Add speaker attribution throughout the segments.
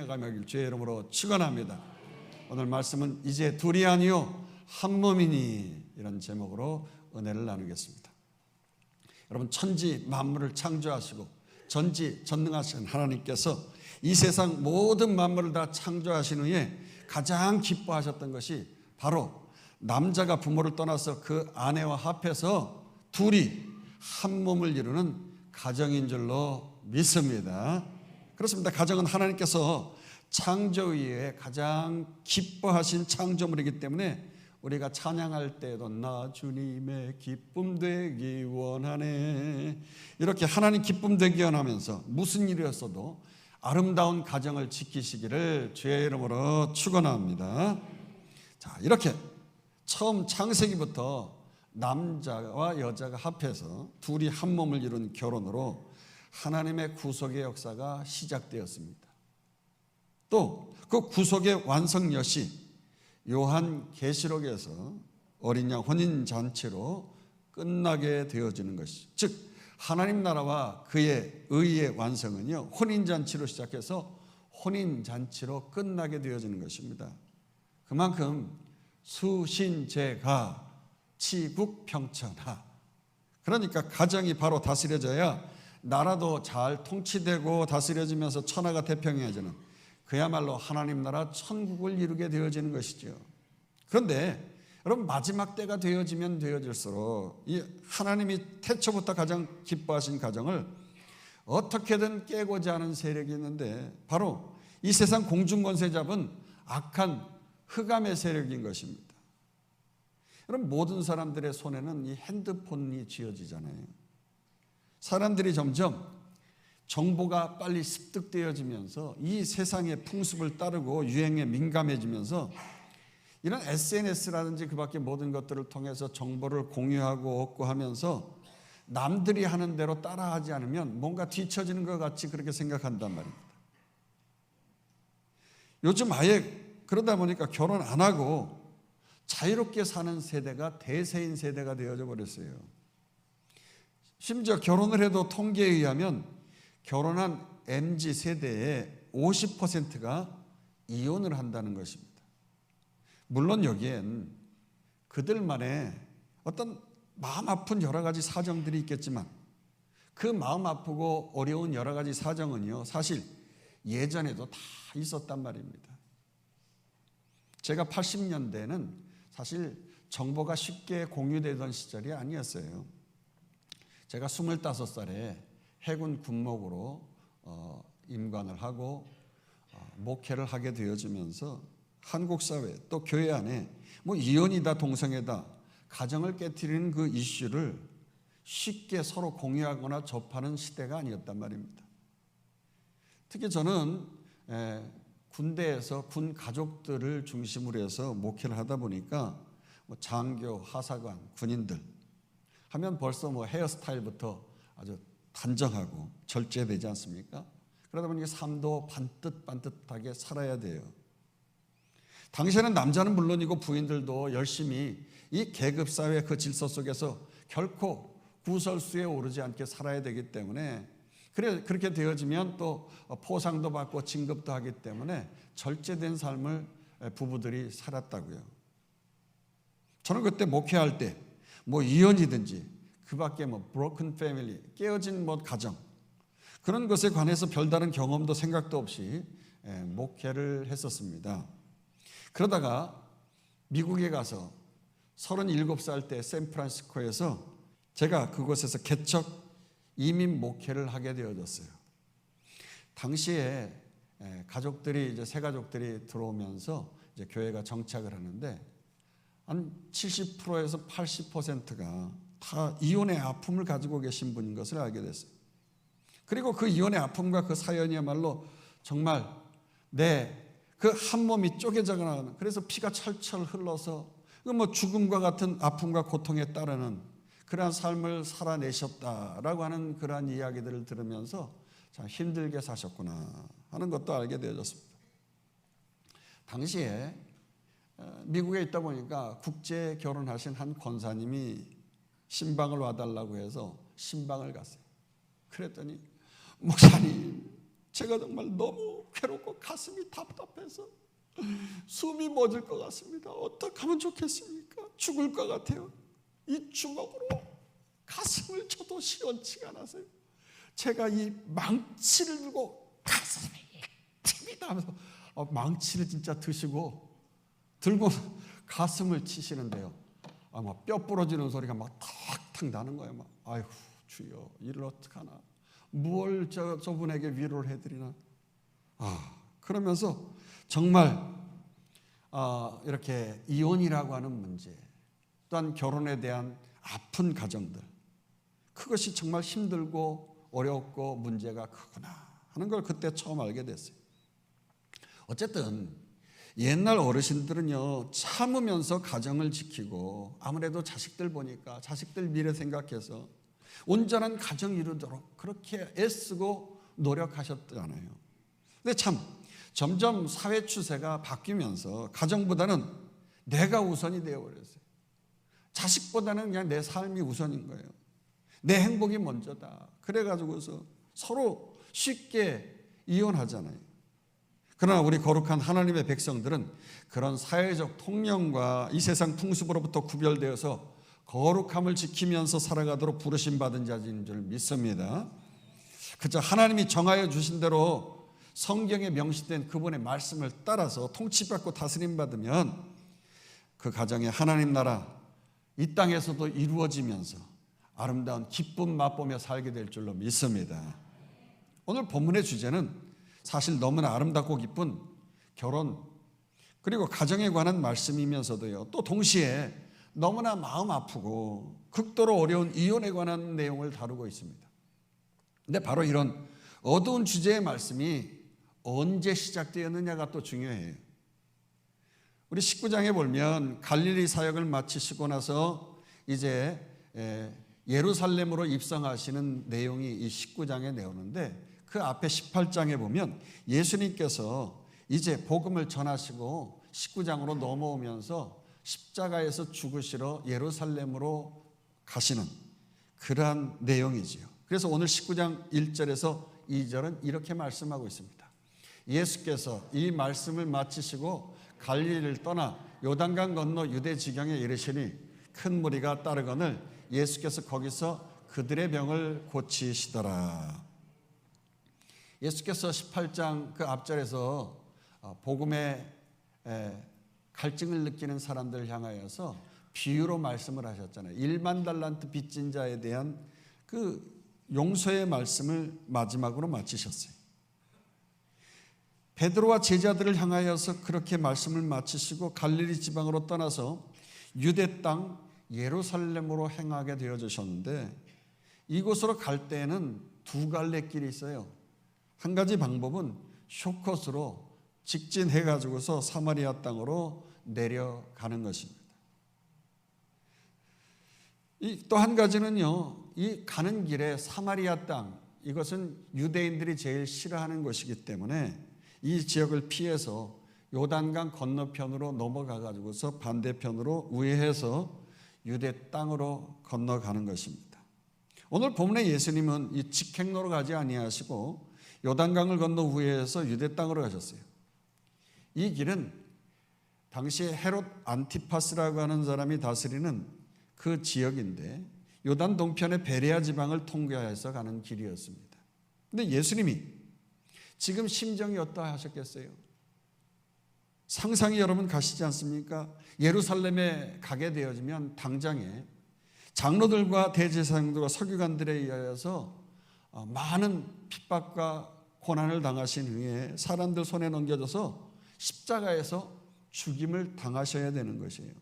Speaker 1: 행해가며 주의 이름으로 축원합니다. 오늘 말씀은 이제 둘이 아니요 한 몸이니 이런 제목으로 은혜를 나누겠습니다. 여러분, 천지 만물을 창조하시고 전지전능하신 하나님께서 이 세상 모든 만물을 다 창조하신 후에 가장 기뻐하셨던 것이 바로 남자가 부모를 떠나서 그 아내와 합해서 둘이 한 몸을 이루는 가정인 줄로 믿습니다. 그렇습니다. 가정은 하나님께서 창조 이후에 가장 기뻐하신 창조물이기 때문에 우리가 찬양할 때에도 나 주님의 기쁨 되기 원하네, 이렇게 하나님 기쁨 되기 원하면서 무슨 일이었어도 아름다운 가정을 지키시기를 주의 이름으로 축원합니다. 자, 이렇게 처음 창세기부터 남자와 여자가 합해서 둘이 한 몸을 이룬 결혼으로 하나님의 구속의 역사가 시작되었습니다. 또 그 구속의 완성여시 요한계시록에서 어린 양 혼인잔치로 끝나게 되어지는 것이죠. 즉 하나님 나라와 그의 의의 완성은요, 혼인잔치로 시작해서 혼인잔치로 끝나게 되어지는 것입니다. 그만큼 수신제가 치국평천하, 그러니까 가정이 바로 다스려져야 나라도 잘 통치되고 다스려지면서 천하가 태평해지는, 그야말로 하나님 나라 천국을 이루게 되어지는 것이죠. 그런데 여러분, 마지막 때가 되어지면 되어질수록 이 하나님이 태초부터 가장 기뻐하신 가정을 어떻게든 깨고자 하는 세력이 있는데, 바로 이 세상 공중권세 잡은 악한 흑암의 세력인 것입니다. 여러분, 모든 사람들의 손에는 이 핸드폰이 쥐어지잖아요. 사람들이 점점 정보가 빨리 습득되어지면서 이 세상의 풍습을 따르고 유행에 민감해지면서 이런 SNS라든지 그 밖의 모든 것들을 통해서 정보를 공유하고 얻고 하면서 남들이 하는 대로 따라하지 않으면 뭔가 뒤처지는 것 같이 그렇게 생각한단 말입니다. 요즘 아예 그러다 보니까 결혼 안 하고 자유롭게 사는 세대가 대세인 세대가 되어져 버렸어요. 심지어 결혼을 해도 통계에 의하면 결혼한 MZ 세대의 50%가 이혼을 한다는 것입니다. 물론 여기엔 그들만의 어떤 마음 아픈 여러 가지 사정들이 있겠지만, 그 마음 아프고 어려운 여러 가지 사정은요, 사실 예전에도 다 있었단 말입니다. 제가 80년대는 사실 정보가 쉽게 공유되던 시절이 아니었어요. 제가 25살에 해군 군목으로 임관을 하고 목회를 하게 되어지면서 한국 사회 또 교회 안에 뭐 이혼이다 동성애다 가정을 깨트리는 그 이슈를 쉽게 서로 공유하거나 접하는 시대가 아니었단 말입니다. 특히 저는 군대에서 군 가족들을 중심으로 해서 목회를 하다 보니까 뭐 장교, 하사관, 군인들 하면 벌써 뭐 헤어스타일부터 아주 단정하고 절제되지 않습니까? 그러다 보니까 삶도 반듯반듯하게 살아야 돼요. 당시에는 남자는 물론이고 부인들도 열심히 이 계급사회 그 질서 속에서 결코 구설수에 오르지 않게 살아야 되기 때문에, 그렇게 되어지면 또 포상도 받고 진급도 하기 때문에 절제된 삶을 부부들이 살았다고요. 저는 그때 목회할 때 뭐 이혼이든지 그 밖에 뭐 broken family, 깨어진 뭐 가정, 그런 것에 관해서 별다른 경험도 생각도 없이 목회를 했었습니다. 그러다가 미국에 가서 37살 때 샌프란시스코에서 제가 그곳에서 개척 이민 목회를 하게 되어졌어요. 당시에 가족들이 이제 새 가족들이 들어오면서 이제 교회가 정착을 하는데 한 70%에서 80%가 다 이혼의 아픔을 가지고 계신 분인 것을 알게 됐어요. 그리고 그 이혼의 아픔과 그 사연이야말로 정말 내 그 한 몸이 쪼개져 나가는, 그래서 피가 철철 흘러서 뭐 죽음과 같은 아픔과 고통에 따르는 그러한 삶을 살아내셨다라고 하는 그러한 이야기들을 들으면서 참 힘들게 사셨구나 하는 것도 알게 되어졌습니다. 당시에 미국에 있다 보니까 국제 결혼하신 한 권사님이 신방을 와달라고 해서 신방을 갔어요. 그랬더니 목사님, 제가 정말 너무 괴롭고 가슴이 답답해서 숨이 멎을 것 같습니다. 어떻게 하면 좋겠습니까? 죽을 것 같아요. 이 주먹으로 가슴을 쳐도 시원치가 않아서요. 제가 이 망치를 들고 가슴이 칩니다 하면서 망치를 진짜 들고 가슴을 치시는데요. 아마 뼈 부러지는 소리가 막 탁탁 나는 거예요. 막 아이고 주여, 이를 어떡하나, 무엇을 저분에게 위로를 해드리나. 그러면서 정말 이렇게 이혼이라고 하는 문제, 또한 결혼에 대한 아픈 가정들, 그것이 정말 힘들고 어렵고 문제가 크구나 하는 걸 그때 처음 알게 됐어요. 어쨌든 옛날 어르신들은요, 참으면서 가정을 지키고 아무래도 자식들 보니까 자식들 미래 생각해서 온전한 가정 이루도록 그렇게 애쓰고 노력하셨잖아요. 근데 참 점점 사회 추세가 바뀌면서 가정보다는 내가 우선이 되어버렸어요. 자식보다는 그냥 내 삶이 우선인 거예요. 내 행복이 먼저다. 그래가지고서 서로 쉽게 이혼하잖아요. 그러나 우리 거룩한 하나님의 백성들은 그런 사회적 통념과 이 세상 풍습으로부터 구별되어서 거룩함을 지키면서 살아가도록 부르심받은 자인 줄 믿습니다. 그저 하나님이 정하여 주신 대로 성경에 명시된 그분의 말씀을 따라서 통치받고 다스림받으면 그 가정의 하나님 나라 이 땅에서도 이루어지면서 아름다운 기쁨 맛보며 살게 될 줄로 믿습니다. 오늘 본문의 주제는 사실 너무나 아름답고 기쁜 결혼 그리고 가정에 관한 말씀이면서도요, 또 동시에 너무나 마음 아프고 극도로 어려운 이혼에 관한 내용을 다루고 있습니다. 근데 바로 이런 어두운 주제의 말씀이 언제 시작되었느냐가 또 중요해요. 우리 19장에 보면 갈릴리 사역을 마치시고 나서 이제 예루살렘으로 입성하시는 내용이 이 19장에 나오는데, 그 앞에 18장에 보면 예수님께서 이제 복음을 전하시고 19장으로 넘어오면서 십자가에서 죽으시러 예루살렘으로 가시는 그러한 내용이지요. 그래서 오늘 19장 1절에서 2절은 이렇게 말씀하고 있습니다. 예수께서 이 말씀을 마치시고 갈릴리를 떠나 요단강 건너 유대 지경에 이르시니 큰 무리가 따르거늘 예수께서 거기서 그들의 병을 고치시더라. 예수께서 18장 그 앞절에서 복음의 갈증을 느끼는 사람들을 향하여서 비유로 말씀을 하셨잖아요. 1만 달란트 빚진 자에 대한 그 용서의 말씀을 마지막으로 마치셨어요. 베드로와 제자들을 향하여서 그렇게 말씀을 마치시고 갈릴리 지방으로 떠나서 유대 땅 예루살렘으로 행하게 되어주셨는데, 이곳으로 갈 때에는 두 갈래 길이 있어요. 한 가지 방법은 쇼컷으로 직진해가지고서 사마리아 땅으로 내려가는 것입니다. 또 한 가지는요, 이 가는 길에 사마리아 땅, 이것은 유대인들이 제일 싫어하는 곳이기 때문에 이 지역을 피해서 요단강 건너편으로 넘어가가지고서 반대편으로 우회해서 유대 땅으로 건너가는 것입니다. 오늘 본문의 예수님은 이 직행로로 가지 아니하시고 요단강을 건너 우회해서 유대 땅으로 가셨어요. 이 길은 당시에 헤롯 안티파스라고 하는 사람이 다스리는 그 지역인데 요단 동편의 베레아 지방을 통과해서 가는 길이었습니다. 근데 예수님이 지금 심정이 어떠하셨겠어요? 상상이 여러분 가시지 않습니까? 예루살렘에 가게 되어지면 당장에 장로들과 대제사장들과 서기관들에 의하여서 많은 핍박과 고난을 당하신 후에 사람들 손에 넘겨져서 십자가에서 죽임을 당하셔야 되는 것이에요.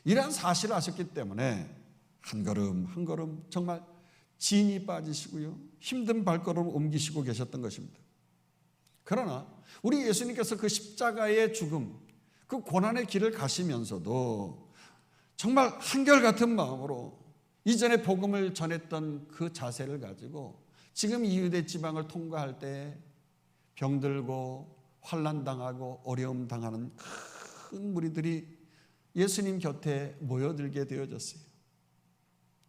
Speaker 1: 이러한 사실을 아셨기 때문에 한 걸음 한 걸음 정말 진이 빠지시고요, 힘든 발걸음을 옮기시고 계셨던 것입니다. 그러나 우리 예수님께서 그 십자가의 죽음, 그 고난의 길을 가시면서도 정말 한결같은 마음으로 이전에 복음을 전했던 그 자세를 가지고 지금 이 유대 지방을 통과할 때 병들고 환난 당하고 어려움 당하는 큰 무리들이 예수님 곁에 모여들게 되어졌어요.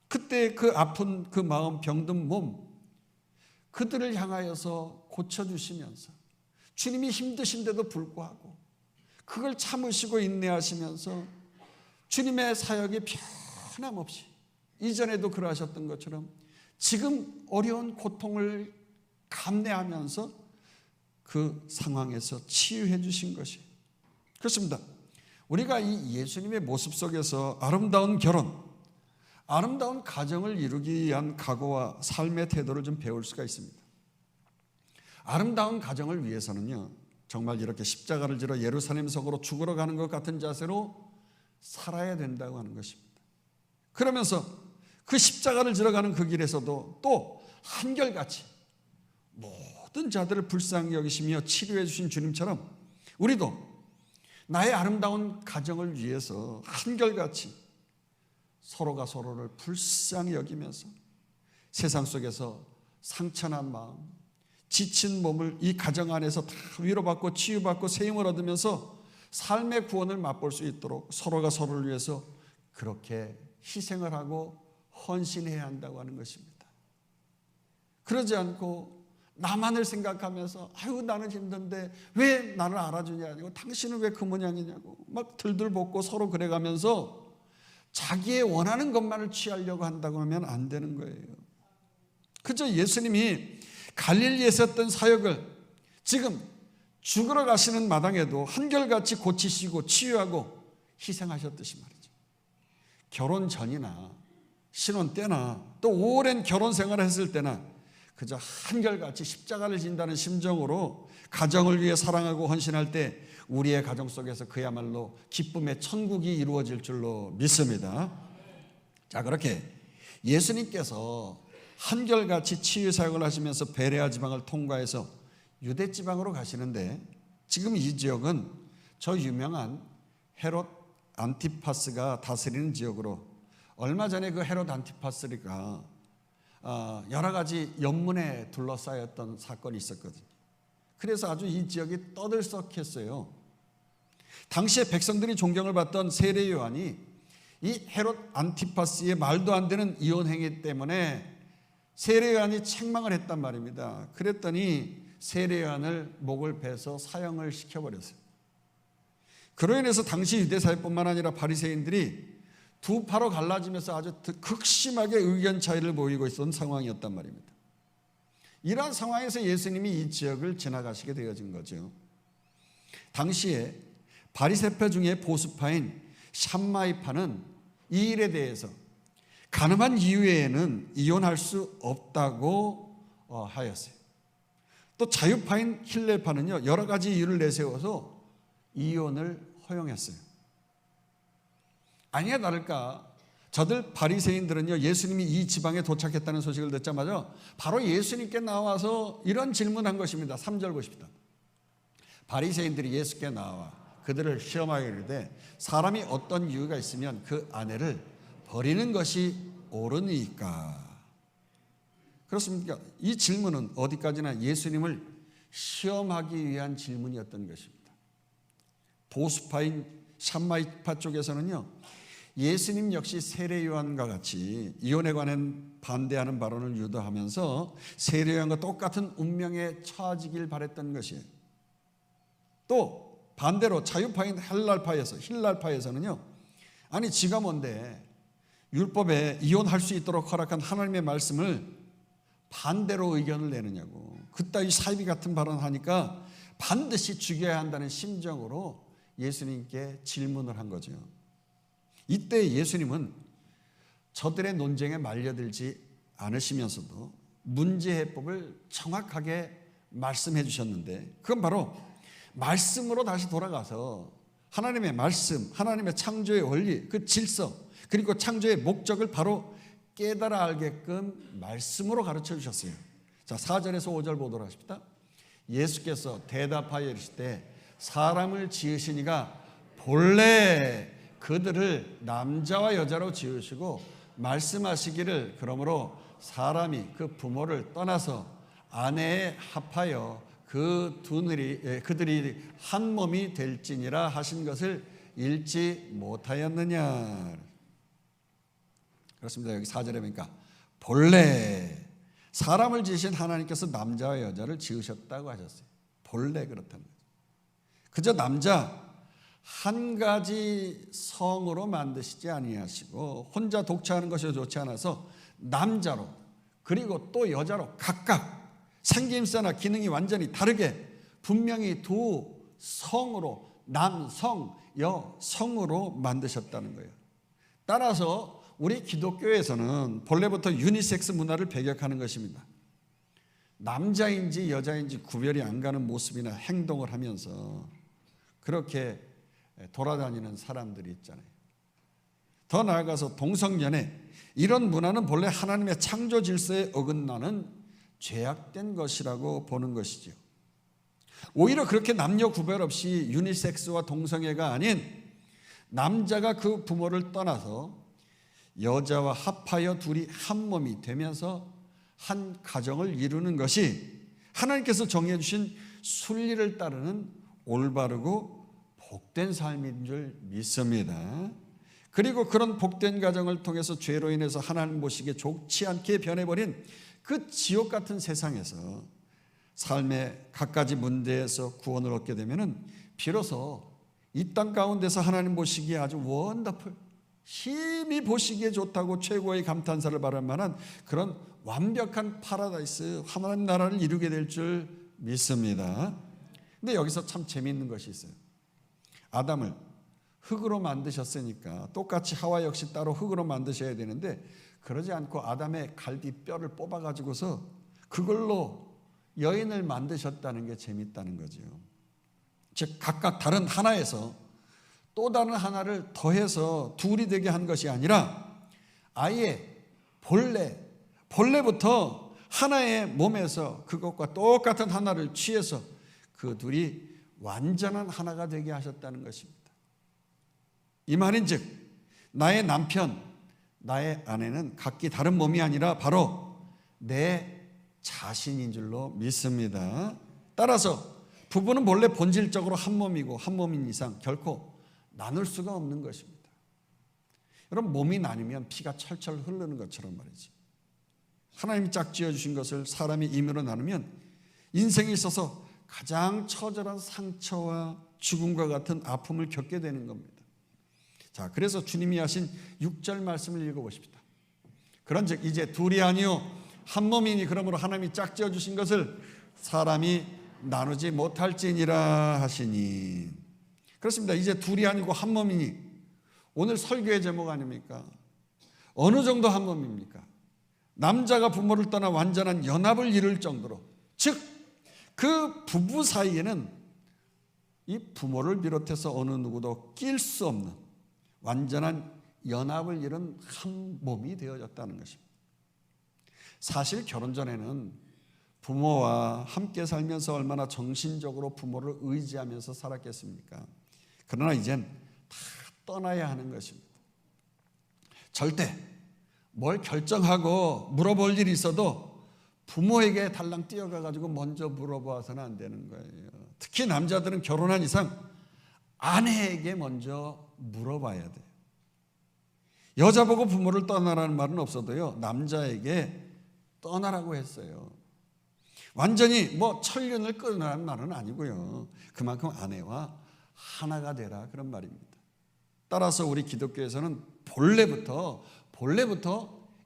Speaker 1: 그때 그 아픈 그 마음, 병든 몸, 그들을 향하여서 고쳐주시면서 주님이 힘드신데도 불구하고 그걸 참으시고 인내하시면서 주님의 사역이 변함없이 이전에도 그러하셨던 것처럼 지금 어려운 고통을 감내하면서 그 상황에서 치유해 주신 것이 그렇습니다. 우리가 이 예수님의 모습 속에서 아름다운 결혼, 아름다운 가정을 이루기 위한 각오와 삶의 태도를 좀 배울 수가 있습니다. 아름다운 가정을 위해서는요, 정말 이렇게 십자가를 지러 예루살렘 성으로 죽으러 가는 것 같은 자세로 살아야 된다고 하는 것입니다. 그러면서 그 십자가를 지러 가는 그 길에서도 또 한결같이 모든 자들을 불쌍히 여기시며 치료해 주신 주님처럼 우리도 나의 아름다운 가정을 위해서 한결같이 서로가 서로를 불쌍히 여기면서 세상 속에서 상처난 마음, 지친 몸을 이 가정 안에서 다 위로받고 치유받고 세임을 얻으면서 삶의 구원을 맛볼 수 있도록 서로가 서로를 위해서 그렇게 희생을 하고 헌신해야 한다고 하는 것입니다. 그러지 않고 나만을 생각하면서 아유 나는 힘든데 왜 나를 알아주냐고, 당신은 왜 그 모양이냐고 막 들들볶고 서로 그래가면서 자기의 원하는 것만을 취하려고 한다고 하면 안 되는 거예요. 그저 예수님이 갈릴리에서 했던 사역을 지금 죽으러 가시는 마당에도 한결같이 고치시고 치유하고 희생하셨듯이 말이죠. 결혼 전이나 신혼 때나 또 오랜 결혼 생활을 했을 때나 그저 한결같이 십자가를 진다는 심정으로 가정을 위해 사랑하고 헌신할 때 우리의 가정 속에서 그야말로 기쁨의 천국이 이루어질 줄로 믿습니다. 자, 그렇게 예수님께서 한결같이 치유 사역을 하시면서 베레아 지방을 통과해서 유대 지방으로 가시는데 지금 이 지역은 저 유명한 헤롯 안티파스가 다스리는 지역으로 얼마 전에 그 헤롯 안티파스가 여러 가지 연문에 둘러싸였던 사건이 있었거든요. 그래서 아주 이 지역이 떠들썩했어요. 당시에 백성들이 존경을 받던 세례 요한이 이 헤롯 안티파스의 말도 안 되는 이혼 행위 때문에 세례 요한이 책망을 했단 말입니다. 그랬더니 세례 요한을 목을 베서 사형을 시켜버렸어요. 그로 인해서 당시 유대사회뿐만 아니라 바리새인들이 두 파로 갈라지면서 아주 극심하게 의견 차이를 보이고 있었던 상황이었단 말입니다. 이러한 상황에서 예수님이 이 지역을 지나가시게 되어진 거죠. 당시에 바리새파 중에 보수파인 샴마이파는 이 일에 대해서 가늠한 이후에는 이혼할 수 없다고 하였어요. 또 자유파인 힐레파는요, 여러 가지 이유를 내세워서 이혼을 허용했어요. 아니야 다를까 저들 바리새인들은요, 예수님이 이 지방에 도착했다는 소식을 듣자마자 바로 예수님께 나와서 이런 질문한 것입니다. 3절 보십시다. 바리새인들이 예수께 나와 그들을 시험하게 이르되 사람이 어떤 이유가 있으면 그 아내를 버리는 것이 옳으니까. 그렇습니까? 이 질문은 어디까지나 예수님을 시험하기 위한 질문이었던 것입니다. 보수파인 샴마이파 쪽에서는요, 예수님 역시 세례 요한과 같이 이혼에 관한 반대하는 발언을 유도하면서 세례 요한과 똑같은 운명에 처하지길 바랬던 것이에요. 또 반대로 자유파인 힐랄파에서는요, 아니 지가 뭔데 율법에 이혼할 수 있도록 허락한 하나님의 말씀을 반대로 의견을 내느냐고, 그따위 사이비 같은 발언하니까 반드시 죽여야 한다는 심정으로 예수님께 질문을 한 거죠. 이때 예수님은 저들의 논쟁에 말려들지 않으시면서도 문제해법을 정확하게 말씀해 주셨는데, 그건 바로 말씀으로 다시 돌아가서 하나님의 말씀, 하나님의 창조의 원리, 그 질서, 그리고 창조의 목적을 바로 깨달아 알게끔 말씀으로 가르쳐 주셨어요. 자, 4절에서 5절 보도록 하십시다. 예수께서 대답하여 이르시되 사람을 지으신 이가 본래 그들을 남자와 여자로 지으시고 말씀하시기를 그러므로 사람이 그 부모를 떠나서 아내에 합하여 그들이 한 몸이 될지니라 하신 것을 읽지 못하였느냐. 그렇습니다. 여기 4절에 보니까 본래 사람을 지으신 하나님께서 남자와 여자를 지으셨다고 하셨어요. 본래 그렇다는 거죠. 그저 남자 한 가지 성으로 만드시지 아니하시고 혼자 독차하는 것이 좋지 않아서 남자로 그리고 또 여자로 각각 생김새나 기능이 완전히 다르게 분명히 두 성으로 남성, 여성으로 만드셨다는 거예요. 따라서 우리 기독교에서는 본래부터 유니섹스 문화를 배격하는 것입니다. 남자인지 여자인지 구별이 안 가는 모습이나 행동을 하면서 그렇게 돌아다니는 사람들이 있잖아요. 더 나아가서 동성연애, 이런 문화는 본래 하나님의 창조 질서에 어긋나는 죄악된 것이라고 보는 것이죠. 오히려 그렇게 남녀 구별 없이 유니섹스와 동성애가 아닌 남자가 그 부모를 떠나서 여자와 합하여 둘이 한 몸이 되면서 한 가정을 이루는 것이 하나님께서 정해 주신 순리를 따르는 올바르고 복된 삶인 줄 믿습니다. 그리고 그런 복된 가정을 통해서 죄로 인해서 하나님 보시기에 좋지 않게 변해버린 그 지옥 같은 세상에서 삶의 갖가지 문제에서 구원을 얻게 되면은 비로소 이 땅 가운데서 하나님 보시기에 아주 원더풀, 힘이 보시기에 좋다고 최고의 감탄사를 바랄 만한 그런 완벽한 파라다이스, 하나님 나라를 이루게 될 줄 믿습니다. 근데 여기서 참 재미있는 것이 있어요. 아담을 흙으로 만드셨으니까 똑같이 하와 역시 따로 흙으로 만드셔야 되는데 그러지 않고 아담의 갈비뼈를 뽑아가지고서 그걸로 여인을 만드셨다는 게 재밌다는 거죠. 즉 각각 다른 하나에서 또 다른 하나를 더해서 둘이 되게 한 것이 아니라 아예 본래부터 하나의 몸에서 그것과 똑같은 하나를 취해서 그 둘이 완전한 하나가 되게 하셨다는 것입니다. 이 말인즉 나의 남편, 나의 아내는 각기 다른 몸이 아니라 바로 내 자신인 줄로 믿습니다. 따라서 부부는 본래 본질적으로 한 몸이고 한 몸인 이상 결코 나눌 수가 없는 것입니다. 여러분, 몸이 나뉘면 피가 철철 흐르는 것처럼 말이지. 하나님이 짝 지어주신 것을 사람이 임의로 나누면 인생에 있어서 가장 처절한 상처와 죽음과 같은 아픔을 겪게 되는 겁니다. 자, 그래서 주님이 하신 6절 말씀을 읽어보십시다. 그런즉 이제 둘이 아니요 한 몸이니 그러므로 하나님이 짝 지어주신 것을 사람이 나누지 못할지니라 하시니. 그렇습니다. 이제 둘이 아니고 한 몸이니. 오늘 설교의 제목 아닙니까? 어느 정도 한 몸입니까? 남자가 부모를 떠나 완전한 연합을 이룰 정도로, 즉 그 부부 사이에는 이 부모를 비롯해서 어느 누구도 낄 수 없는 완전한 연합을 이룬 한 몸이 되어졌다는 것입니다. 사실 결혼 전에는 부모와 함께 살면서 얼마나 정신적으로 부모를 의지하면서 살았겠습니까? 그러나 이젠 다 떠나야 하는 것입니다. 절대 뭘 결정하고 물어볼 일이 있어도 부모에게 달랑 뛰어가가지고 먼저 물어봐서는 안 되는 거예요. 특히 남자들은 결혼한 이상 아내에게 먼저 물어봐야 돼요. 여자 보고 부모를 떠나라는 말은 없어도요, 남자에게 떠나라고 했어요. 완전히 천륜을 끊으라는 말은 아니고요. 그만큼 아내와 하나가 되라 그런 말입니다. 따라서 우리 기독교에서는 본래부터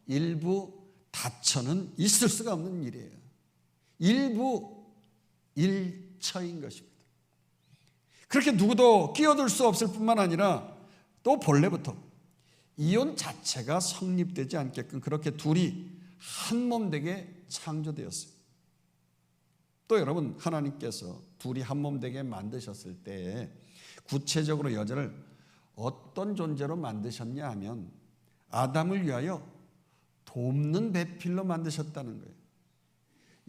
Speaker 1: 일부 다처는 있을 수가 없는 일이에요. 일부 일처인 것입니다. 그렇게 누구도 끼어들 수 없을 뿐만 아니라 또 본래부터 이혼 자체가 성립되지 않게끔 그렇게 둘이 한 몸 되게 창조되었어요. 또 여러분, 하나님께서 둘이 한 몸 되게 만드셨을 때 구체적으로 여자를 어떤 존재로 만드셨냐 하면 아담을 위하여 돕는 배필로 만드셨다는 거예요.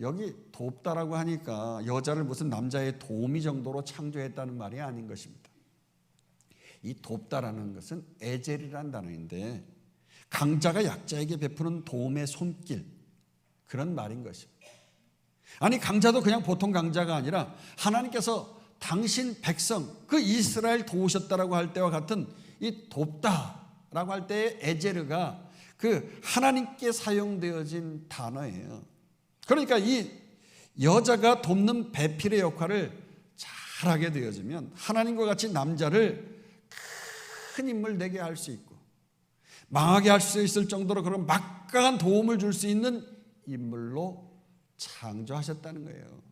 Speaker 1: 여기 돕다라고 하니까 여자를 무슨 남자의 도우미 정도로 창조했다는 말이 아닌 것입니다. 이 돕다라는 것은 에젤이라는 단어인데 강자가 약자에게 베푸는 도움의 손길, 그런 말인 것입니다. 아니, 강자도 그냥 보통 강자가 아니라 하나님께서 당신 백성 그 이스라엘 도우셨다라고 할 때와 같은 이 돕다라고 할 때의 에제르가 그 하나님께 사용되어진 단어예요. 그러니까 이 여자가 돕는 배필의 역할을 잘하게 되어지면 하나님과 같이 남자를 큰 인물 되게 할 수 있고 망하게 할 수 있을 정도로 그런 막강한 도움을 줄 수 있는 인물로 창조하셨다는 거예요.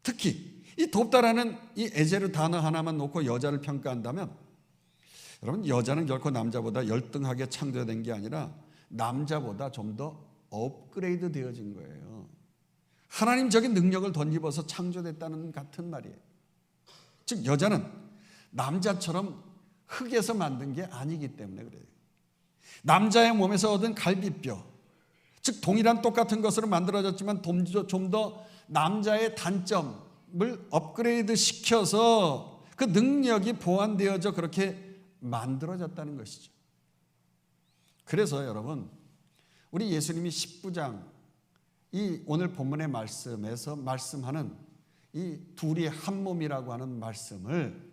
Speaker 1: 특히 이 돕다라는 이 에제르 단어 하나만 놓고 여자를 평가한다면 여러분, 여자는 결코 남자보다 열등하게 창조된 게 아니라 남자보다 좀 더 업그레이드 되어진 거예요. 하나님적인 능력을 덧입어서 창조됐다는 같은 말이에요. 즉 여자는 남자처럼 흙에서 만든 게 아니기 때문에 그래요. 남자의 몸에서 얻은 갈비뼈, 즉 동일한 똑같은 것으로 만들어졌지만 좀 더 남자의 단점을 업그레이드 시켜서 그 능력이 보완되어져 그렇게 만들어졌다는 것이죠. 그래서 여러분, 우리 예수님이 19장 이 오늘 본문의 말씀에서 말씀하는 이 둘이 한 몸이라고 하는 말씀을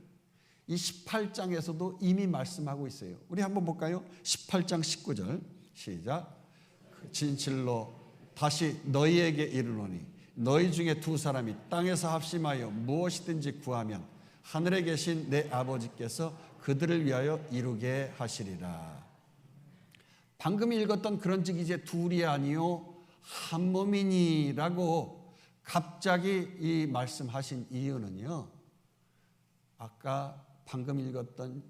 Speaker 1: 이 18장에서도 이미 말씀하고 있어요. 우리 한번 볼까요? 18장 19절 시작. 진실로 다시 너희에게 이르노니 너희 중에 두 사람이 땅에서 합심하여 무엇이든지 구하면 하늘에 계신 내 아버지께서 그들을 위하여 이루게 하시리라. 방금 읽었던 그런즉 이제 둘이 아니요 한 몸이니라고 갑자기 이 말씀하신 이유는요, 아까 방금 읽었던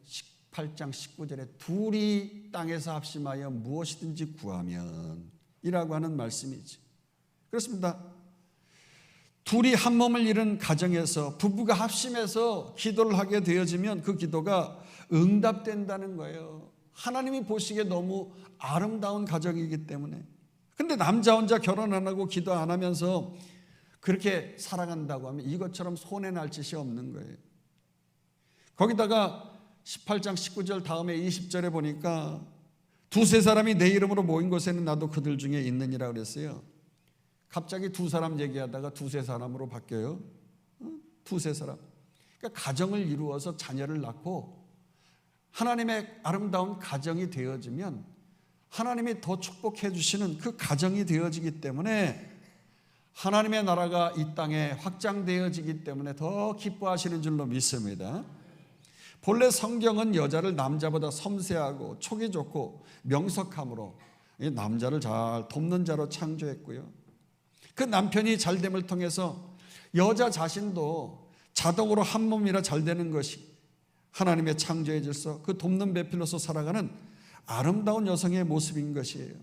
Speaker 1: 18장 19절에 둘이 땅에서 합심하여 무엇이든지 구하면 이라고 하는 말씀이지. 그렇습니다. 둘이 한 몸을 이룬 가정에서 부부가 합심해서 기도를 하게 되어지면 그 기도가 응답된다는 거예요. 하나님이 보시기에 너무 아름다운 가정이기 때문에. 근데 남자 혼자 결혼 안 하고 기도 안 하면서 그렇게 살아간다고 하면 이것처럼 손해날 짓이 없는 거예요. 거기다가 18장 19절 다음에 20절에 보니까 두세 사람이 내 이름으로 모인 곳에는 나도 그들 중에 있느니라 그랬어요. 갑자기 두 사람 얘기하다가 두세 사람으로 바뀌어요. 두세 사람. 그러니까 가정을 이루어서 자녀를 낳고 하나님의 아름다운 가정이 되어지면 하나님이 더 축복해 주시는 그 가정이 되어지기 때문에 하나님의 나라가 이 땅에 확장되어지기 때문에 더 기뻐하시는 줄로 믿습니다. 본래 성경은 여자를 남자보다 섬세하고 촉이 좋고 명석함으로 이 남자를 잘 돕는 자로 창조했고요. 그 남편이 잘됨을 통해서 여자 자신도 자동으로 한 몸이라 잘 되는 것이 하나님의 창조의 질서, 그 돕는 배필로서 살아가는 아름다운 여성의 모습인 것이에요.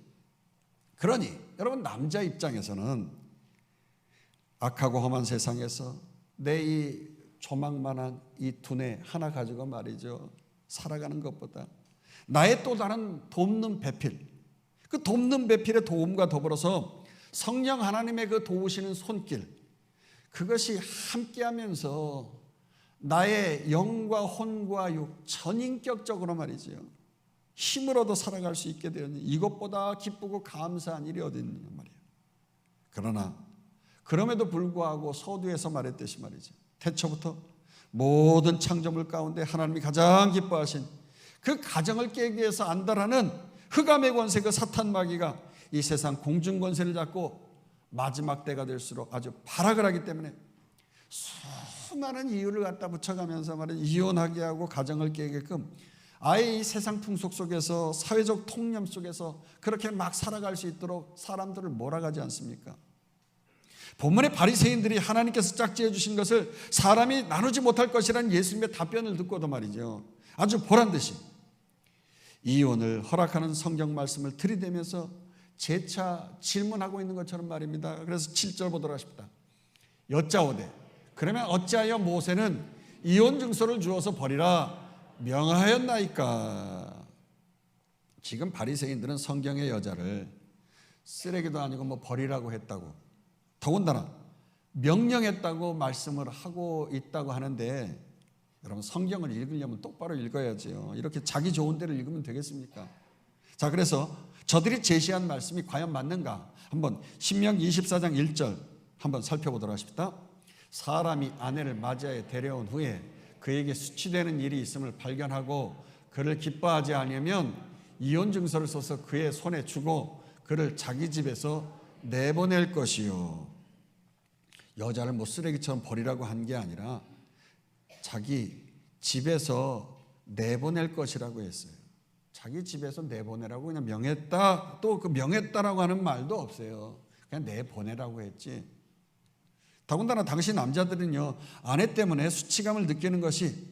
Speaker 1: 그러니 여러분, 남자 입장에서는 악하고 험한 세상에서 내 이 조망만한 이 두뇌 하나 가지고 말이죠, 살아가는 것보다 나의 또 다른 돕는 배필, 그 돕는 배필의 도움과 더불어서 성령 하나님의 그 도우시는 손길, 그것이 함께하면서 나의 영과 혼과 육 전인격적으로 말이죠, 힘을 얻어 살아갈 수 있게 되었니 이것보다 기쁘고 감사한 일이 어디 있느냐 말이에요. 그러나 그럼에도 불구하고 서두에서 말했듯이 말이죠, 태초부터 모든 창조물 가운데 하나님이 가장 기뻐하신 그 가정을 깨기 위해서 안달하는 흑암의 권세, 그 사탄 마귀가 이 세상 공중 권세를 잡고 마지막 때가 될수록 아주 발악을 하기 때문에 수많은 이유를 갖다 붙여가면서 말이죠, 이혼하게 하고 가정을 깨게끔 아예 이 세상 풍속 속에서 사회적 통념 속에서 그렇게 막 살아갈 수 있도록 사람들을 몰아가지 않습니까? 본문의 바리새인들이 하나님께서 짝지어 주신 것을 사람이 나누지 못할 것이라는 예수님의 답변을 듣고도 말이죠, 아주 보란듯이 이혼을 허락하는 성경 말씀을 들이대면서 재차 질문하고 있는 것처럼 말입니다. 그래서 7절 보도록 하십니다. 여짜오되 그러면 어찌하여 모세는 이혼 증서를 주어서 버리라 명하였나이까? 지금 바리새인들은 성경의 여자를 쓰레기도 아니고 뭐 버리라고 했다고, 더군다나 명령했다고 말씀을 하고 있다고 하는데, 여러분 성경을 읽으려면 똑바로 읽어야죠. 이렇게 자기 좋은 대로 읽으면 되겠습니까? 자, 그래서 저들이 제시한 말씀이 과연 맞는가? 한번 신명기 24장 1절 한번 살펴보도록 하십니다. 사람이 아내를 맞이하여 데려온 후에 그에게 수치되는 일이 있음을 발견하고 그를 기뻐하지 않으면 이혼 증서를 써서 그의 손에 주고 그를 자기 집에서 내보낼 것이요. 여자를 뭐 쓰레기처럼 버리라고 한 게 아니라 자기 집에서 내보낼 것이라고 했어요. 자기 집에서 내보내라고 그냥 명했다. 또 그 명했다라고 하는 말도 없어요. 그냥 내보내라고 했지. 더군다나 당시 남자들은요, 아내 때문에 수치감을 느끼는 것이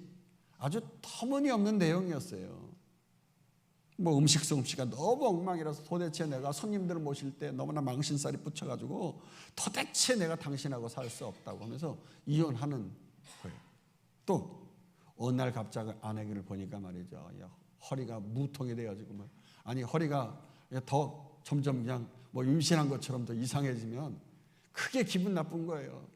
Speaker 1: 아주 터무니없는 내용이었어요. 뭐 음식 솜씨가 너무 엉망이라서 도대체 내가 손님들을 모실 때 너무나 망신살이 붙여가지고 도대체 내가 당신하고 살 수 없다고 하면서 이혼하는 거예요. 또 어느 날 갑자기 아내를 보니까 말이죠, 야, 허리가 무통이 돼가지고 아니 허리가 더 점점 그냥 뭐 임신한 것처럼 더 이상해지면 크게 기분 나쁜 거예요.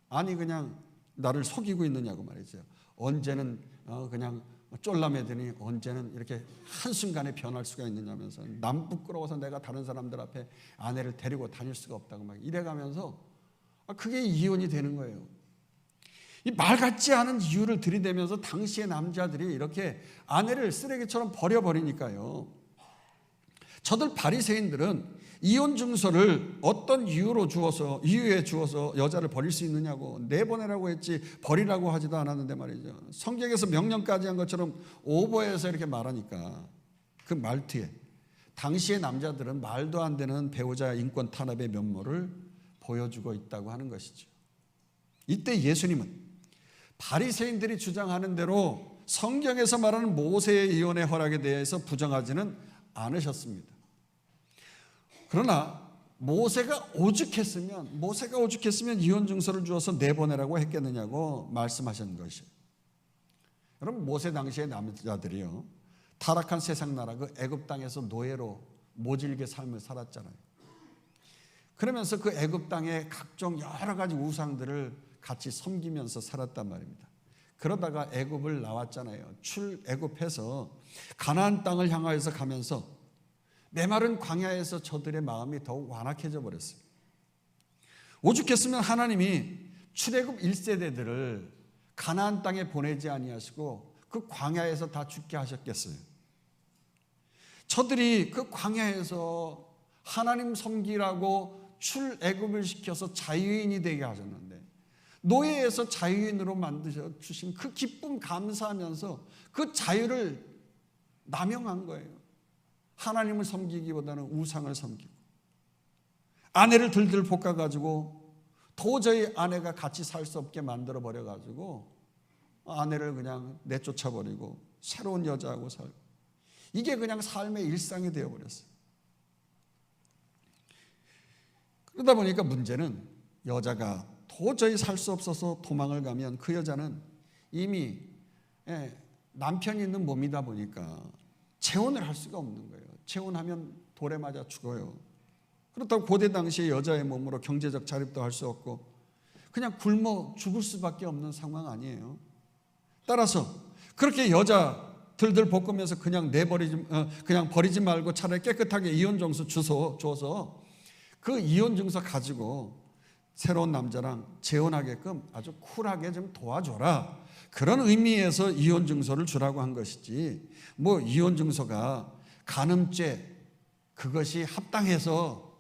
Speaker 1: 아니 그냥 나를 속이고 있느냐고 말이죠. 언제는 그냥 쫄라매더니 언제는 이렇게 한순간에 변할 수가 있느냐면서 남 부끄러워서 내가 다른 사람들 앞에 아내를 데리고 다닐 수가 없다고 막 이래가면서 그게 이혼이 되는 거예요. 이 말 같지 않은 이유를 들이대면서 당시의 남자들이 이렇게 아내를 쓰레기처럼 버려버리니까요. 저들 바리새인들은 이혼 증서를 어떤 이유에 주어서 여자를 버릴 수 있느냐고 내보내라고 했지 버리라고 하지도 않았는데 말이죠. 성경에서 명령까지 한 것처럼 오버해서 이렇게 말하니까 그 말투에 당시의 남자들은 말도 안 되는 배우자의 인권 탄압의 면모를 보여주고 있다고 하는 것이죠. 이때 예수님은 바리새인들이 주장하는 대로 성경에서 말하는 모세의 이혼의 허락에 대해서 부정하지는 않으셨습니다. 그러나 모세가 오죽했으면 이혼 증서를 주어서 내보내라고 했겠느냐고 말씀하신 것이에요. 여러분 모세 당시의 남자들이요, 타락한 세상 나라 그 애굽 땅에서 노예로 모질게 삶을 살았잖아요. 그러면서 그 애굽 땅의 각종 여러 가지 우상들을 같이 섬기면서 살았단 말입니다. 그러다가 애굽을 나왔잖아요. 출애굽해서 가나안 땅을 향하여서 가면서 메마른 광야에서 저들의 마음이 더욱 완악해져 버렸어요. 오죽했으면 하나님이 출애굽 1세대들을 가나안 땅에 보내지 아니하시고 그 광야에서 다 죽게 하셨겠어요. 저들이 그 광야에서 하나님 섬기라고 출애굽을 시켜서 자유인이 되게 하셨는데 노예에서 자유인으로 만드셔 주신 그 기쁨 감사하면서 그 자유를 남용한 거예요. 하나님을 섬기기보다는 우상을 섬기고 아내를 들들 볶아가지고 도저히 아내가 같이 살 수 없게 만들어 버려가지고 아내를 그냥 내쫓아버리고 새로운 여자하고 살고 이게 그냥 삶의 일상이 되어버렸어요. 그러다 보니까 문제는 여자가 도저히 살 수 없어서 도망을 가면 그 여자는 이미 남편이 있는 몸이다 보니까 재혼을 할 수가 없는 거예요. 재혼하면 돌에 맞아 죽어요. 그렇다고 고대 당시의 여자의 몸으로 경제적 자립도 할 수 없고 그냥 굶어 죽을 수밖에 없는 상황 아니에요. 따라서 그렇게 여자 들들 볶으면서 그냥 버리지 말고 차라리 깨끗하게 이혼 증서 줘서 그 이혼 증서 가지고 새로운 남자랑 재혼하게끔 아주 쿨하게 좀 도와줘라. 그런 의미에서 이혼 증서를 주라고 한 것이지 뭐 이혼 증서가 간음죄 그것이 합당해서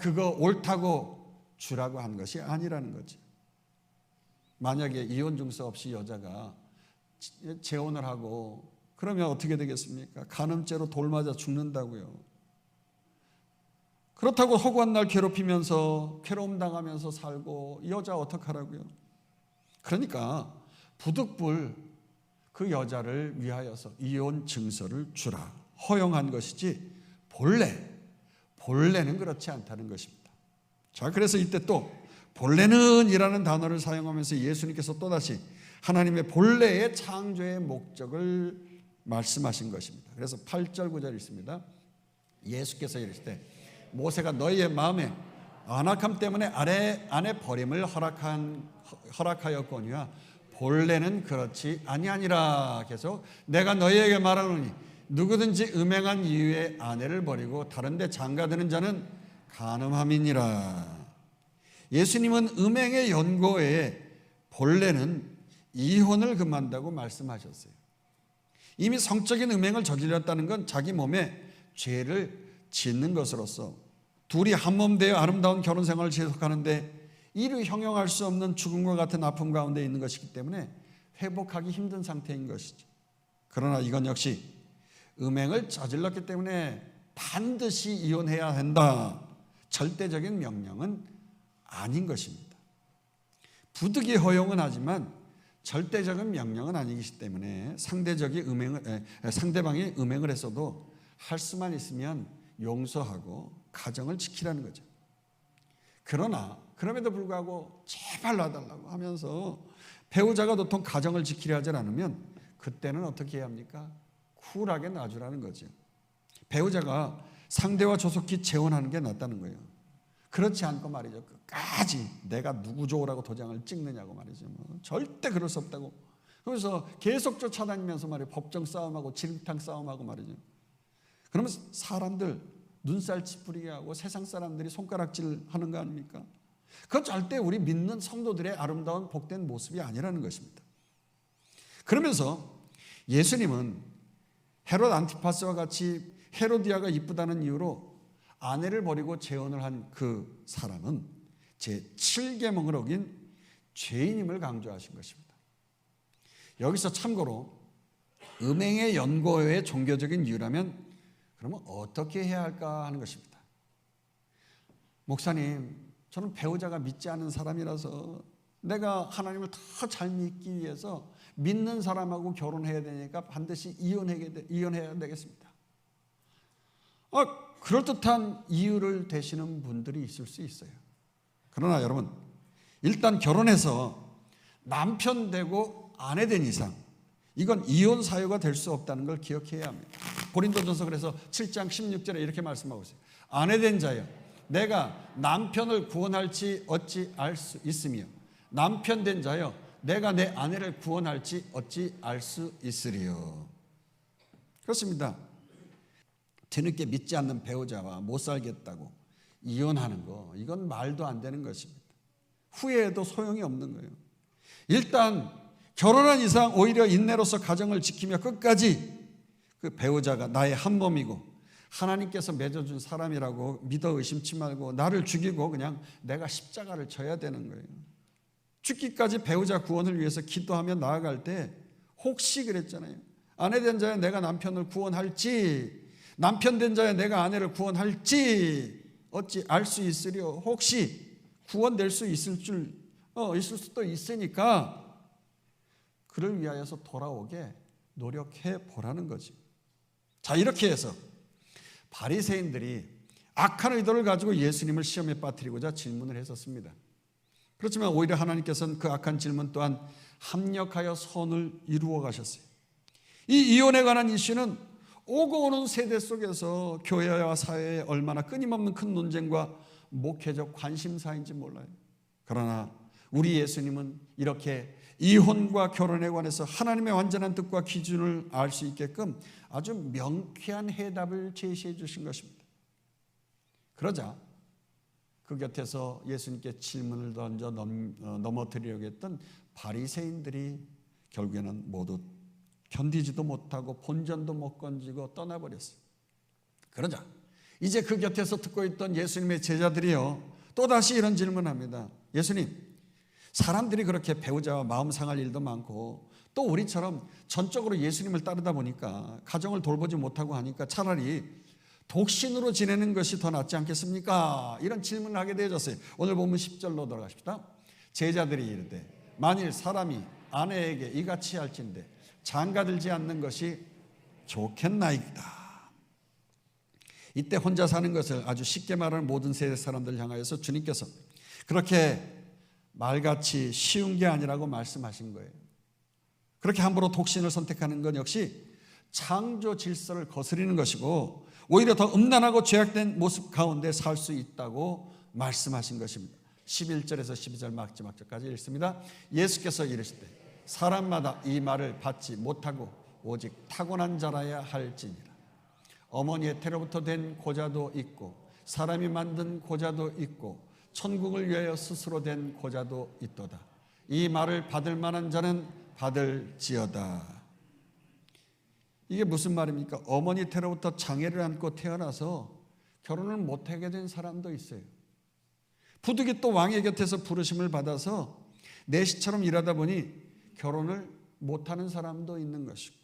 Speaker 1: 그거 옳다고 주라고 한 것이 아니라는 거지. 만약에 이혼 증서 없이 여자가 재혼을 하고 그러면 어떻게 되겠습니까? 간음죄로 돌 맞아 죽는다고요. 그렇다고 허구한 날 괴롭히면서 괴로움 당하면서 살고 이 여자 어떡하라고요? 그러니까 부득불 그 여자를 위하여서 이혼 증서를 주라 허용한 것이지 본래는 그렇지 않다는 것입니다. 자, 그래서 이때 또 본래는 이라는 단어를 사용하면서 예수님께서 또다시 하나님의 본래의 창조의 목적을 말씀하신 것입니다. 그래서 8절 9절 있습니다. 예수께서 이르시되 모세가 너희의 마음에 안악함 때문에 아내 버림을 허락하였거니와 본래는 그렇지 아니하니라. 계속 내가 너희에게 말하노니 누구든지 음행한 이유에 아내를 버리고 다른 데 장가드는 자는 간음함이니라. 예수님은 음행의 연고에 본래는 이혼을 금한다고 말씀하셨어요. 이미 성적인 음행을 저질렀다는 건 자기 몸에 죄를 짓는 것으로서 둘이 한 몸 되어 아름다운 결혼 생활을 지속하는데 이루 형용할 수 없는 죽음과 같은 아픔 가운데 있는 것이기 때문에 회복하기 힘든 상태인 것이죠. 그러나 이건 역시 음행을 저질렀기 때문에 반드시 이혼해야 한다, 절대적인 명령은 아닌 것입니다. 부득이 허용은 하지만 절대적인 명령은 아니기 때문에 상대방이 음행을 했어도 할 수만 있으면 용서하고 가정을 지키라는 거죠. 그러나 그럼에도 불구하고 제발 놔달라고 하면서 배우자가 도통 가정을 지키려 하지 않으면 그때는 어떻게 해야 합니까? 쿨하게 놔주라는 거죠. 배우자가 상대와 조속히 재혼하는 게 낫다는 거예요. 그렇지 않고 말이죠, 끝까지 내가 누구 좋으라고 도장을 찍느냐고 말이죠. 절대 그럴 수 없다고. 그래서 계속 쫓아다니면서 말이에요, 법정 싸움하고 진흙탕 싸움하고 말이죠. 그러면 사람들 눈살 찌푸리게 하고 세상 사람들이 손가락질 하는 거 아닙니까? 그건 절대 우리 믿는 성도들의 아름다운 복된 모습이 아니라는 것입니다. 그러면서 예수님은 헤롯 안티파스와 같이 헤로디아가 이쁘다는 이유로 아내를 버리고 재혼을 한 그 사람은 제7계명을 어긴 죄인임을 강조하신 것입니다. 여기서 참고로 음행의 연고의 종교적인 이유라면 그러면 어떻게 해야 할까 하는 것입니다. 목사님, 저는 배우자가 믿지 않는 사람이라서 내가 하나님을 더 잘 믿기 위해서 믿는 사람하고 결혼해야 되니까 반드시 이혼해야 되겠습니다. 그럴듯한 이유를 대시는 분들이 있을 수 있어요. 그러나 여러분, 일단 결혼해서 남편 되고 아내 된 이상 이건 이혼 사유가 될 수 없다는 걸 기억해야 합니다. 고린도전서 그래서 7장 16절에 이렇게 말씀하고 있어요. 아내 된 자여, 내가 남편을 구원할지 어찌 알 수 있으며 남편 된 자여, 내가 내 아내를 구원할지 어찌 알 수 있으리요. 그렇습니다. 뒤늦게 믿지 않는 배우자와 못 살겠다고 이혼하는 거, 이건 말도 안 되는 것입니다. 후회해도 소용이 없는 거예요. 일단 결혼한 이상 오히려 인내로서 가정을 지키며 끝까지 그 배우자가 나의 한 몸이고 하나님께서 맺어준 사람이라고 믿어 의심치 말고 나를 죽이고 그냥 내가 십자가를 져야 되는 거예요. 죽기까지 배우자 구원을 위해서 기도하며 나아갈 때 혹시 그랬잖아요. 아내 된 자여 내가 남편을 구원할지, 남편 된 자여 내가 아내를 구원할지 어찌 알 수 있으려. 혹시 구원될 수 있을 수도 있으니까 그를 위하여서 돌아오게 노력해 보라는 거지. 자, 이렇게 해서 바리새인들이 악한 의도를 가지고 예수님을 시험에 빠뜨리고자 질문을 했었습니다. 그렇지만 오히려 하나님께서는 그 악한 질문 또한 합력하여 선을 이루어 가셨어요. 이 이혼에 관한 이슈는 오고 오는 세대 속에서 교회와 사회에 얼마나 끊임없는 큰 논쟁과 목회적 관심사인지 몰라요. 그러나 우리 예수님은 이렇게 이혼과 결혼에 관해서 하나님의 완전한 뜻과 기준을 알 수 있게끔 아주 명쾌한 해답을 제시해 주신 것입니다. 그러자 그 곁에서 예수님께 질문을 던져 넘어뜨리려고 했던 바리새인들이 결국에는 모두 견디지도 못하고 본전도 못 건지고 떠나버렸어요. 그러자 이제 그 곁에서 듣고 있던 예수님의 제자들이요, 또다시 이런 질문합니다. 예수님, 사람들이 그렇게 배우자와 마음 상할 일도 많고 또 우리처럼 전적으로 예수님을 따르다 보니까 가정을 돌보지 못하고 하니까 차라리 독신으로 지내는 것이 더 낫지 않겠습니까? 이런 질문을 하게 되어졌어요. 오늘 보면 10절로 돌아가십시다. 제자들이 이르되 만일 사람이 아내에게 이같이 할진대 장가들지 않는 것이 좋겠나이다. 이때 혼자 사는 것을 아주 쉽게 말하는 모든 세대 사람들 향하여서 주님께서 그렇게 말같이 쉬운 게 아니라고 말씀하신 거예요. 그렇게 함부로 독신을 선택하는 건 역시 창조 질서를 거스리는 것이고 오히려 더 음란하고 죄악된 모습 가운데 살 수 있다고 말씀하신 것입니다. 11절에서 12절 마지막절까지 읽습니다. 예수께서 이르시되 사람마다 이 말을 받지 못하고 오직 타고난 자라야 할지니라. 어머니의 태로부터 된 고자도 있고 사람이 만든 고자도 있고 천국을 위하여 스스로 된 고자도 있도다. 이 말을 받을 만한 자는 받을지어다. 이게 무슨 말입니까? 어머니 태로부터 장애를 안고 태어나서 결혼을 못하게 된 사람도 있어요. 부득이 또 왕의 곁에서 부르심을 받아서 내시처럼 일하다 보니 결혼을 못하는 사람도 있는 것이고,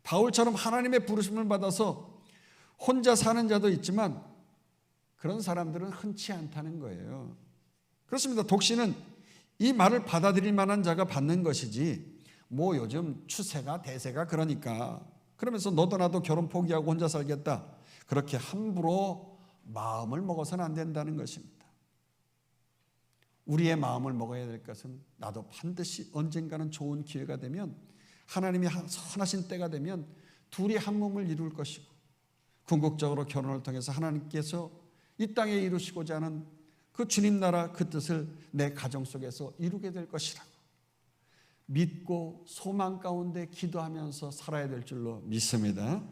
Speaker 1: 바울처럼 하나님의 부르심을 받아서 혼자 사는 자도 있지만 그런 사람들은 흔치 않다는 거예요. 그렇습니다. 독신은 이 말을 받아들일 만한 자가 받는 것이지, 뭐 요즘 추세가 대세가 그러니까 그러면서 너도 나도 결혼 포기하고 혼자 살겠다, 그렇게 함부로 마음을 먹어서는 안 된다는 것입니다. 우리의 마음을 먹어야 될 것은, 나도 반드시 언젠가는 좋은 기회가 되면, 하나님이 선하신 때가 되면 둘이 한 몸을 이룰 것이고, 궁극적으로 결혼을 통해서 하나님께서 이 땅에 이루시고자 하는 그 주님 나라 그 뜻을 내 가정 속에서 이루게 될 것이라고 믿고 소망 가운데 기도하면서 살아야 될 줄로 믿습니다.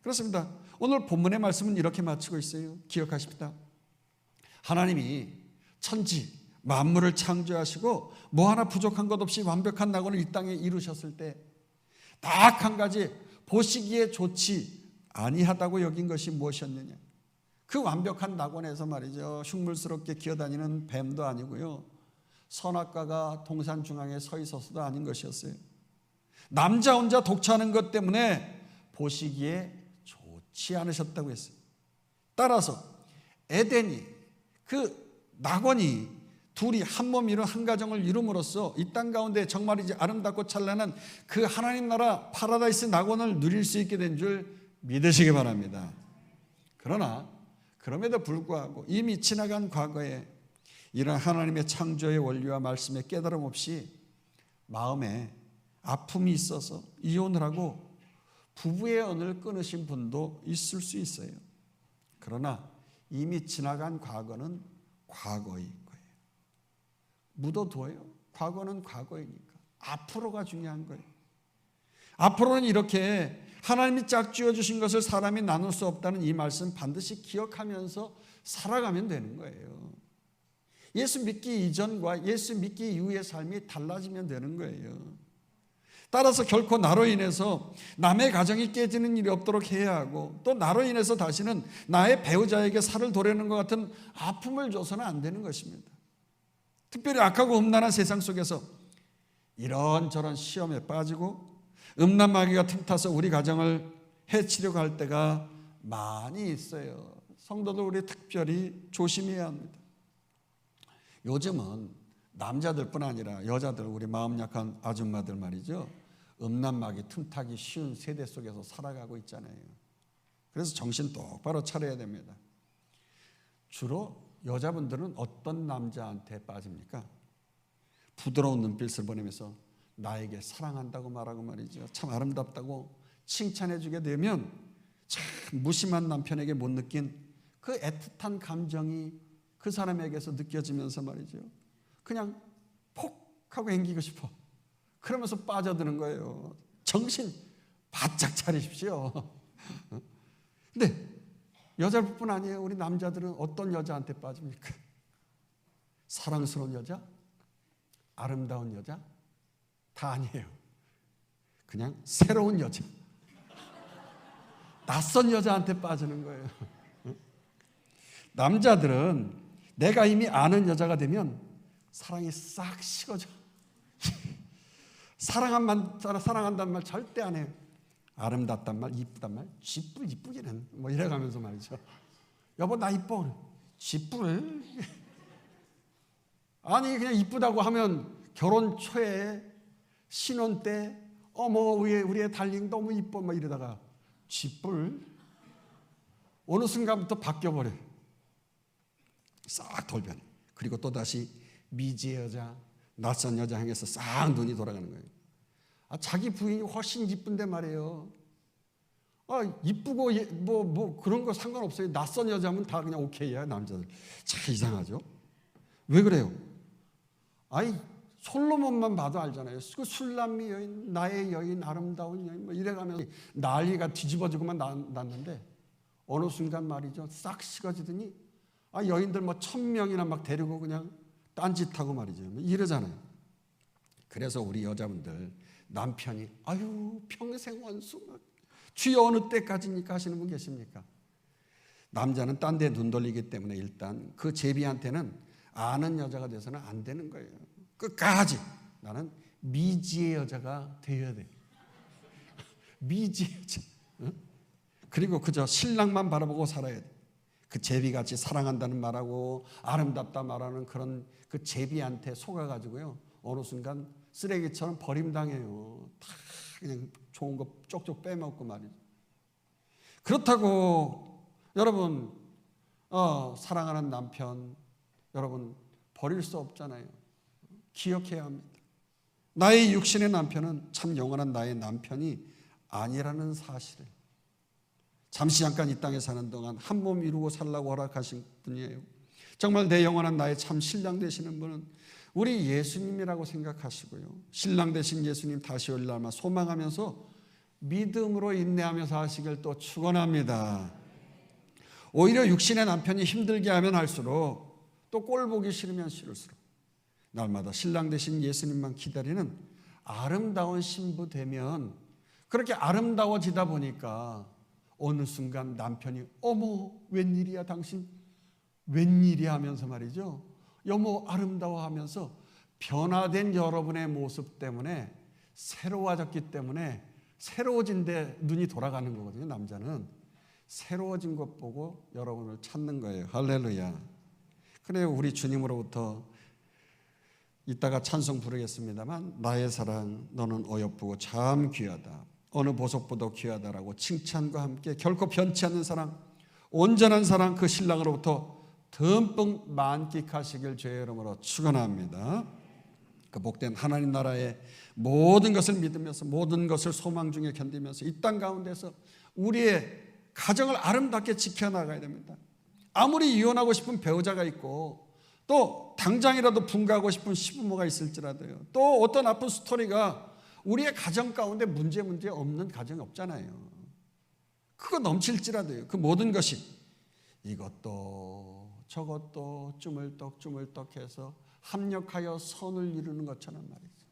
Speaker 1: 그렇습니다. 오늘 본문의 말씀은 이렇게 마치고 있어요. 기억하십니다. 하나님이 천지 만물을 창조하시고 뭐 하나 부족한 것 없이 완벽한 낙원을 이 땅에 이루셨을 때 딱 한 가지 보시기에 좋지 아니하다고 여긴 것이 무엇이었느냐. 그 완벽한 낙원에서 말이죠, 흉물스럽게 기어다니는 뱀도 아니고요, 선악과가 동산 중앙에 서 있어서도 아닌 것이었어요. 남자 혼자 독차는 것 때문에 보시기에 좋지 않으셨다고 했어요. 따라서 에덴이, 그 낙원이 둘이 한 몸 이룬 한 가정을 이룸으로써 이 땅 가운데 정말이지 아름답고 찬란한 그 하나님 나라 파라다이스 낙원을 누릴 수 있게 된 줄 믿으시기 바랍니다. 그러나 그럼에도 불구하고 이미 지나간 과거에 이런 하나님의 창조의 원리와 말씀의 깨달음 없이 마음에 아픔이 있어서 이혼을 하고 부부의 언을 끊으신 분도 있을 수 있어요. 그러나 이미 지나간 과거는 과거인 거예요. 묻어둬요. 과거는 과거이니까. 앞으로가 중요한 거예요. 앞으로는 이렇게 하나님이 짝지어 주신 것을 사람이 나눌 수 없다는 이 말씀 반드시 기억하면서 살아가면 되는 거예요. 예수 믿기 이전과 예수 믿기 이후의 삶이 달라지면 되는 거예요. 따라서 결코 나로 인해서 남의 가정이 깨지는 일이 없도록 해야 하고, 또 나로 인해서 다시는 나의 배우자에게 살을 도려는 것 같은 아픔을 줘서는 안 되는 것입니다. 특별히 악하고 음란한 세상 속에서 이런저런 시험에 빠지고 음란마귀가 틈타서 우리 가정을 해치려고 할 때가 많이 있어요. 성도들 우리 특별히 조심해야 합니다. 요즘은 남자들뿐 아니라 여자들, 우리 마음 약한 아줌마들 말이죠, 음란마귀 틈타기 쉬운 세대 속에서 살아가고 있잖아요. 그래서 정신 똑바로 차려야 됩니다. 주로 여자분들은 어떤 남자한테 빠집니까? 부드러운 눈빛을 보내면서 나에게 사랑한다고 말하고 말이죠, 참 아름답다고 칭찬해 주게 되면 참 무심한 남편에게 못 느낀 그 애틋한 감정이 그 사람에게서 느껴지면서 말이죠, 그냥 폭 하고 앵기고 싶어. 그러면서 빠져드는 거예요. 정신 바짝 차리십시오. 근데 여자뿐 아니에요. 우리 남자들은 어떤 여자한테 빠집니까? 사랑스러운 여자? 아름다운 여자? 다 아니에요. 그냥 새로운 여자, 낯선 여자한테 빠지는 거예요. 남자들은 내가 이미 아는 여자가 되면 사랑이 싹 식어져. 사랑한다는 말 절대 안 해요. 아름답단 말, 이쁘단 말, 이쁘기는 뭐 이래가면서 말이죠. 여보 나 이뻐. 쥐뿔. 아니 그냥 이쁘다고 하면 결혼 초에 신혼 때 우리의 달링 너무 이뻐 막 이러다가 쥐뿔. 어느 순간부터 바뀌어버려. 싹 돌변해. 그리고 또다시 미지의 여자, 낯선 여자 향해서 싹 눈이 돌아가는 거예요. 자기 부인이 훨씬 이쁜데 말이에요. 이쁘고 뭐 그런 거 상관없어요. 낯선 여자면 다 그냥 오케이야, 남자들. 참 이상하죠? 왜 그래요? 솔로몬만 봐도 알잖아요. 그 술람미 여인, 나의 여인, 아름다운 여인 뭐 이래가면 난리가 뒤집어지고만 났는데 어느 순간 말이죠, 싹 식어지더니 여인들 뭐 1000명이나 막 데리고 그냥 딴짓하고 말이죠. 이러잖아요. 그래서 우리 여자분들 남편이 평생 원수 주여 어느 때까지니까 하시는 분 계십니까? 남자는 딴 데 눈 돌리기 때문에 일단 그 제비한테는 아는 여자가 돼서는 안 되는 거예요. 끝까지 나는 미지의 여자가 되어야 돼. 미지의 여자. 응? 그리고 그저 신랑만 바라보고 살아야 돼. 그 제비같이 사랑한다는 말하고 아름답다 말하는 그런 그 제비한테 속아가지고요, 어느 순간 쓰레기처럼 버림당해요. 다 그냥 좋은 거 쪽쪽 빼먹고 말이죠. 그렇다고 여러분 사랑하는 남편 여러분 버릴 수 없잖아요. 기억해야 합니다. 나의 육신의 남편은 참 영원한 나의 남편이 아니라는 사실을, 잠시 잠깐 이 땅에 사는 동안 한 몸 이루고 살라고 허락하신 분이에요. 정말 내 영원한 나의 참 신랑 되시는 분은 우리 예수님이라고 생각하시고요, 신랑 되신 예수님 다시 올 날만 소망하면서 믿음으로 인내하면서 하시길 또 축원합니다. 오히려 육신의 남편이 힘들게 하면 할수록 또 꼴 보기 싫으면 싫을수록 날마다 신랑 되신 예수님만 기다리는 아름다운 신부 되면, 그렇게 아름다워지다 보니까 어느 순간 남편이 어머 웬일이야 당신 웬일이야 하면서 말이죠, 여모 아름다워하면서 변화된 여러분의 모습 때문에 새로워졌기 때문에 새로워진 데 눈이 돌아가는 거거든요. 남자는 새로워진 것 보고 여러분을 찾는 거예요. 할렐루야. 그래요. 우리 주님으로부터 이따가 찬송 부르겠습니다만, 나의 사랑 너는 어여쁘고 참 귀하다, 어느 보석보다 귀하다라고 칭찬과 함께 결코 변치 않는 사랑, 온전한 사랑, 그 신랑으로부터 듬뿍 만끽하시길 주의 이름으로 축원합니다. 그 복된 하나님 나라의 모든 것을 믿으면서 모든 것을 소망 중에 견디면서 이 땅 가운데서 우리의 가정을 아름답게 지켜나가야 됩니다. 아무리 이혼하고 싶은 배우자가 있고 또 당장이라도 분가하고 싶은 시부모가 있을지라도요, 또 어떤 아픈 스토리가 우리의 가정 가운데 문제 없는 가정이 없잖아요. 그거 넘칠지라도요, 그 모든 것이 이것도 저것도 쭈물떡 해서 합력하여 선을 이루는 것처럼 말이죠.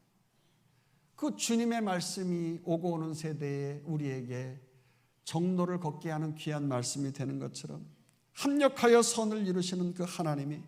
Speaker 1: 그 주님의 말씀이 오고 오는 세대에 우리에게 정로를 걷게 하는 귀한 말씀이 되는 것처럼, 합력하여 선을 이루시는 그 하나님이,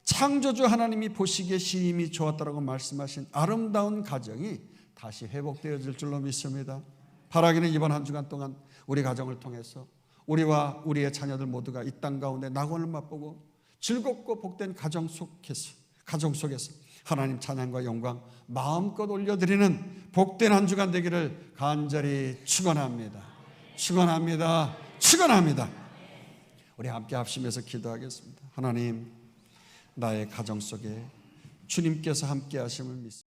Speaker 1: 창조주 하나님이 보시기에 시임이 좋았다라고 말씀하신 아름다운 가정이 다시 회복되어질 줄로 믿습니다. 바라기는 이번 한 주간 동안 우리 가정을 통해서 우리와 우리의 자녀들 모두가 이 땅 가운데 낙원을 맛보고 즐겁고 복된 가정 속에서 하나님 찬양과 영광 마음껏 올려드리는 복된 한 주간 되기를 간절히 축원합니다. 축원합니다. 축원합니다. 우리 함께 합심해서 기도하겠습니다. 하나님, 나의 가정 속에 주님께서 함께 하심을 믿습니다.